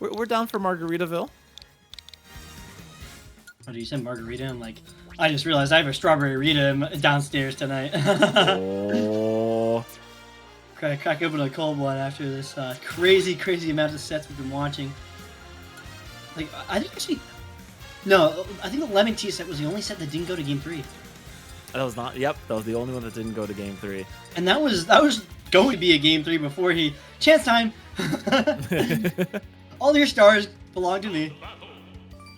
We're down for Margaritaville. Oh, you said margarita? I'm like, I just realized I have a strawberry Rita downstairs tonight. Oh. Crack open a cold one after this crazy amount of sets we've been watching. Like, I think actually, no, I think the lemon tea set was the only set that didn't go to game 3. That was not. Yep, that was the only one that didn't go to game 3. And that was going to be a game 3 before he chance time. All your stars belong to me.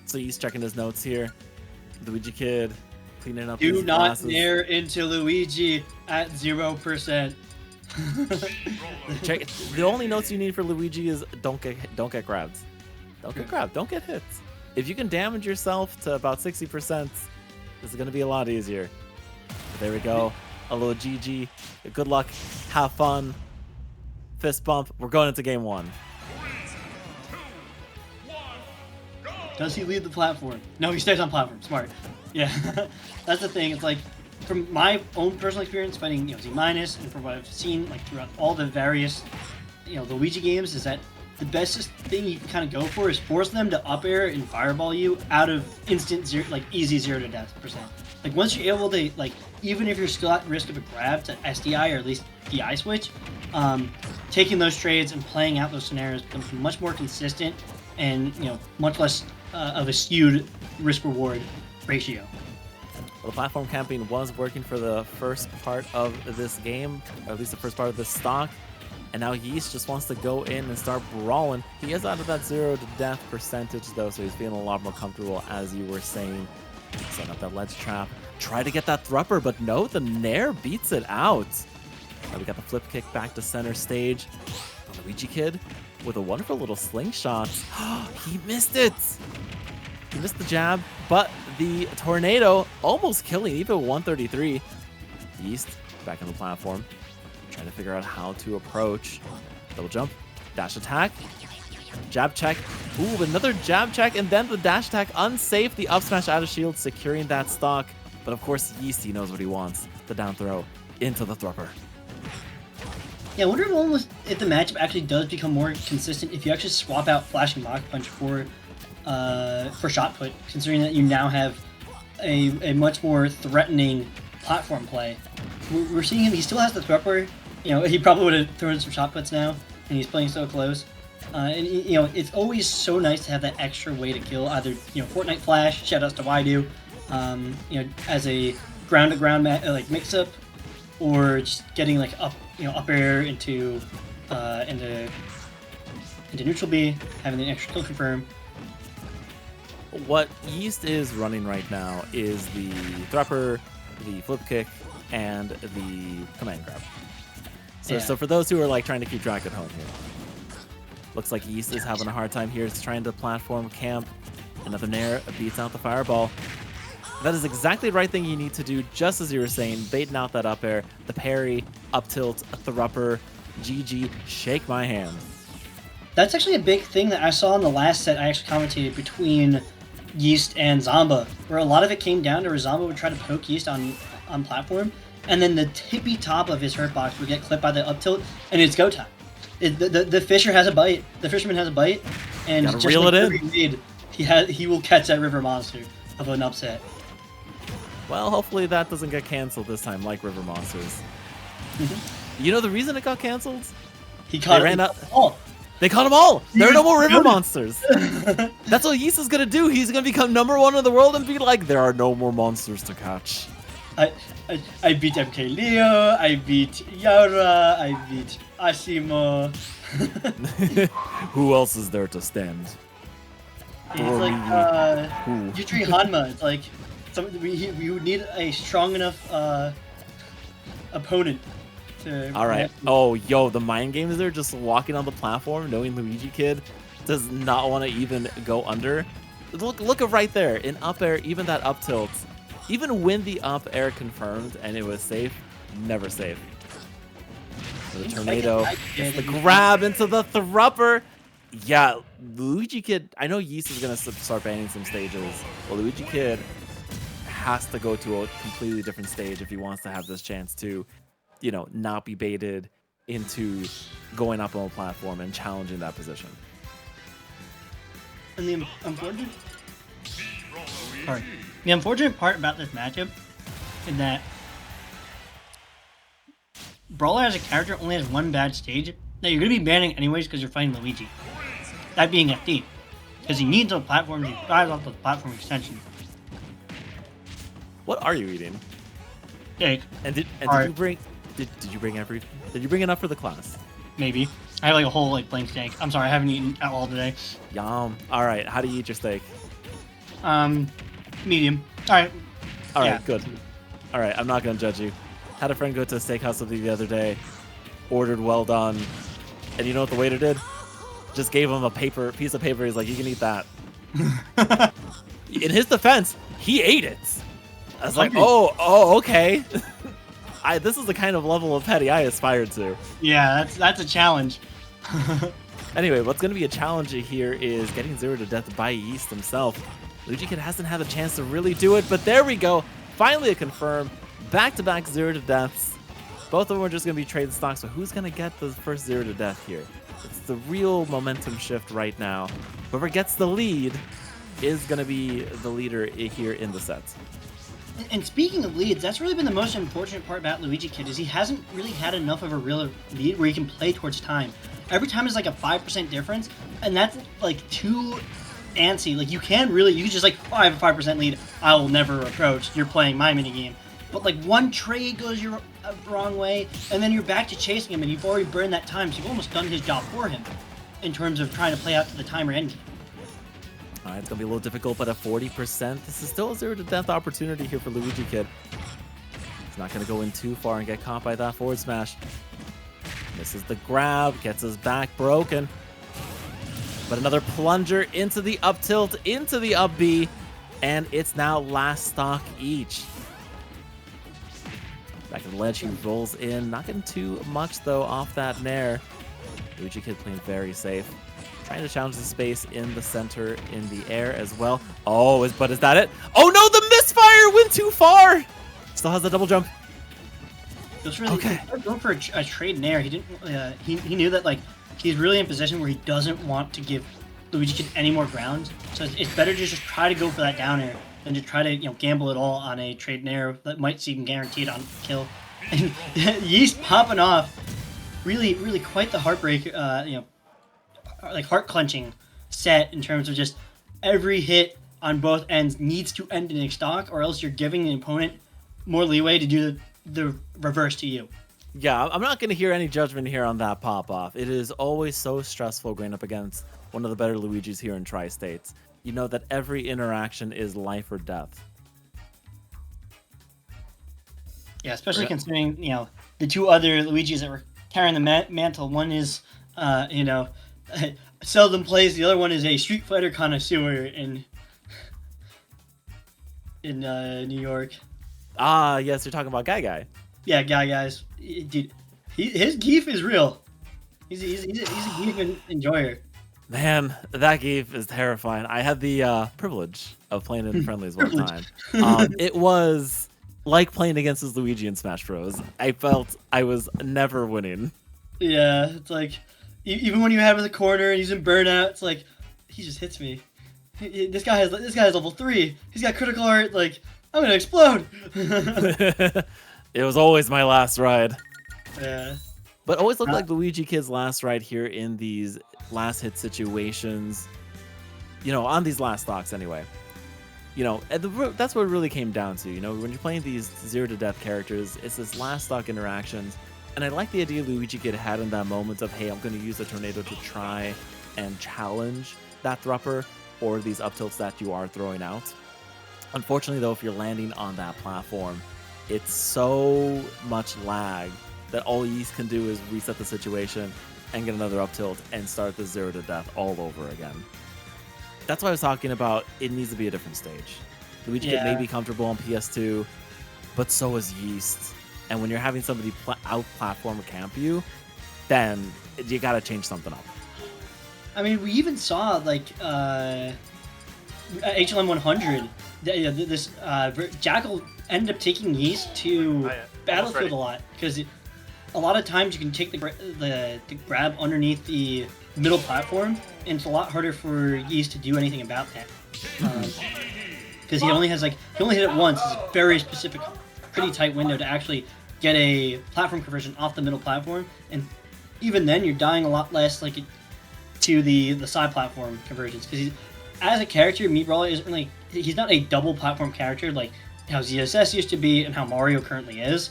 So he's checking his notes here. Luigikid cleaning up. Do his not glasses. nair into Luigi at 0%. Check. The only notes you need for Luigi is don't get grabbed. Don't get grabbed. Don't get hit. If you can damage yourself to about 60%, this is gonna be a lot easier. But there we go. A little GG. Good luck. Have fun. Fist bump. We're going into game 1. Does he leave the platform? No, he stays on platform. Smart. Yeah, that's the thing. It's like, from my own personal experience fighting, Z minus, and from what I've seen like throughout all the various, the Luigi games, is that the bestest thing you can kind of go for is force them to up air and fireball you out of instant zero, like easy 0 to death %. Like once you're able to, like, even if you're still at risk of a grab to SDI or at least DI switch, taking those trades and playing out those scenarios becomes much more consistent and much less of a skewed risk-reward ratio. Well, the platform camping was working for the first part of this game, or at least the first part of this stock. And now Yeast just wants to go in and start brawling. He is out of that 0 to death percentage though, so he's feeling a lot more comfortable, as you were saying. Setting up that ledge trap. Try to get that thrupper, but no, the nair beats it out. Now we got the flip kick back to center stage. The Luigikid with a wonderful little slingshot. He missed it! He missed the jab, but the tornado almost killing, even 133. Yeast back on the platform. Trying to figure out how to approach. Double jump, dash attack, jab check. Ooh, another jab check, and then the dash attack unsafe. The up smash out of shield, securing that stock. But of course, Yeast, he knows what he wants. The down throw into the thrupper. Yeah, I wonder if the matchup actually does become more consistent if you actually swap out Flashing Mach Punch for shot put, considering that you now have a much more threatening platform play. We're seeing him, he still has the thrupper. He probably would have thrown some shot puts now, and he's playing so close. And it's always so nice to have that extra way to kill, either Fortnite Flash, shoutouts to Waidu, as a ground-to-ground like mix-up, or just getting like up air into neutral B, having an extra kill confirm. What Yeast is running right now is the thrupper, the flip kick, and the command grab. So for those who are like trying to keep track at home here, looks like Yeast is having a hard time here. He's trying to platform camp. Another nair beats out the fireball. That is exactly the right thing you need to do, just as you were saying, baiting out that up air, the parry, up tilt, thrupper, GG, shake my hand. That's actually a big thing that I saw in the last set I actually commentated between Yeast and Zamba, where a lot of it came down to where Zamba would try to poke Yeast on platform, and then the tippy top of his hurt box would get clipped by the up tilt, and it's go time. The fisher has a bite. The fisherman has a bite, and gotta just reel like it in. Made, he will catch that river monster of an upset. Well, hopefully that doesn't get canceled this time, like River Monsters. The reason it got canceled? He caught ran out. all. They caught them all. There are no more River Monsters. That's what Yeast is gonna do. He's gonna become #1 in the world and be like, there are no more monsters to catch. I beat MK Leo. I beat Yaura. I beat Asimo. Who else is there to stand? It's like Yutri Hanma. It's like we would need a strong enough opponent to. All right. Oh, yo, the mind games there, just walking on the platform, knowing Luigikid does not want to even go under. Look right there in up air, even that up tilt, even when the up air confirmed and it was safe, never safe. The tornado, the grab into the thrupper. Yeah, Luigikid, I know Yeast is going to start banning some stages, but Luigikid has to go to a completely different stage if he wants to have this chance to, not be baited into going up on a platform and challenging that position. And the unfortunate, the unfortunate part about this matchup is that Brawler as a character only has one bad stage that you're going to be banning anyways because you're fighting Luigi. That being FD. Because he needs those platforms, he thrives off those platform extensions. What are you eating? Steak. And did you bring enough for the class? Maybe. I have like a whole like blank steak. I'm sorry, I haven't eaten at all today. Yum. All right, how do you eat your steak? Medium. All right, good. All right, I'm not gonna judge you. Had a friend go to a steakhouse with me the other day, ordered well done, and you know what the waiter did? Just gave him a piece of paper. He's like, you can eat that. In his defense, he ate it. I was like, oh, okay. This is the kind of level of petty I aspired to. Yeah, that's a challenge. Anyway, what's going to be a challenge here is getting 0 to death by Yeast himself. Luigikid hasn't had a chance to really do it, but there we go. Finally a confirm. Back-to-back 0 to deaths. Both of them are just going to be trade stocks, so who's going to get the first 0 to death here? It's the real momentum shift right now. Whoever gets the lead is going to be the leader here in the set. And speaking of leads, that's really been the most unfortunate part about Luigikid is he hasn't really had enough of a real lead where he can play towards time. Every time is like a 5% difference, and that's like too antsy. Like you can just like, oh, I have a 5% lead, I will never approach, you're playing my minigame. But like one trade goes your wrong way, and then you're back to chasing him, and you've already burned that time, so you've almost done his job for him in terms of trying to play out to the timer endgame. All right, it's going to be a little difficult, but at 40%, this is still a 0 to death opportunity here for Luigikid. He's not going to go in too far and get caught by that forward smash. Misses the grab, gets his back broken. But another plunger into the up tilt, into the up B, and it's now last stock each. Back to the ledge, he rolls in. Not getting too much, though, off that nair. Luigikid playing very safe. Trying to challenge the space in the center, in the air as well. Oh, but is that it? Oh, no, the misfire went too far. Still has the double jump. Just really going for a trade nair. He didn't. He knew that like he's really in a position where he doesn't want to give Luigikid any more ground. So it's better to just try to go for that down air than to try to gamble it all on a trade nair that might seem guaranteed on kill. And Yeast popping off, really quite the heartbreak. Like heart clenching set in terms of just every hit on both ends needs to end in a stock, or else you're giving the opponent more leeway to do the reverse to you. Yeah, I'm not going to hear any judgment here on that pop-off. It is always so stressful going up against one of the better Luigis here in Tri-States. You know that every interaction is life or death. Yeah, especially considering, the two other Luigis that were carrying the mantle. One is, seldom plays. The other one is a Street Fighter connoisseur in New York. Ah, yes, you're talking about Guy. Yeah, guys. Dude, his geef is real. He's a geef enjoyer. Man, that geef is terrifying. I had the privilege of playing in friendlies one time. It was like playing against his Luigi in Smash Bros. I felt I was never winning. Yeah, it's like even when you have him in the corner and he's in burnout, it's like he just hits me. This guy has level 3. He's got critical art. Like I'm gonna explode. It was always my last ride. Yeah. But always looked like Luigikid's last ride here in these last hit situations. On these last stocks anyway. That's what it really came down to. When you're playing these 0 to death characters, it's this last stock interactions. And I like the idea Luigikid had in that moment of, hey, I'm going to use the tornado to try and challenge that thrupper or these up tilts that you are throwing out. Unfortunately, though, if you're landing on that platform, it's so much lag that all Yeast can do is reset the situation and get another up tilt and start the 0 to death all over again. That's why I was talking about it needs to be a different stage. Luigikid may be comfortable on PS2, but so is Yeast. And when you're having somebody out-platform or camp you, then you gotta change something up. I mean, we even saw, like, HLM 100, this Jackal ended up taking Yeast to Battlefield a lot, because a lot of times you can take the grab underneath the middle platform, and it's a lot harder for Yeast to do anything about that. Because he only hit it once. It's a very specific, pretty tight window to actually get a platform conversion off the middle platform, and even then you're dying a lot less to the side platform conversions. Because as a character, Mii Brawler isn't really, he's not a double platform character like how ZSS used to be and how Mario currently is.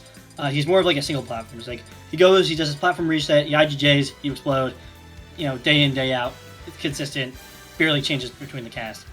He's more of like a single platform. It's like he goes, he does his platform reset, he IGJs, you explode, day in, day out. It's consistent, barely changes between the cast.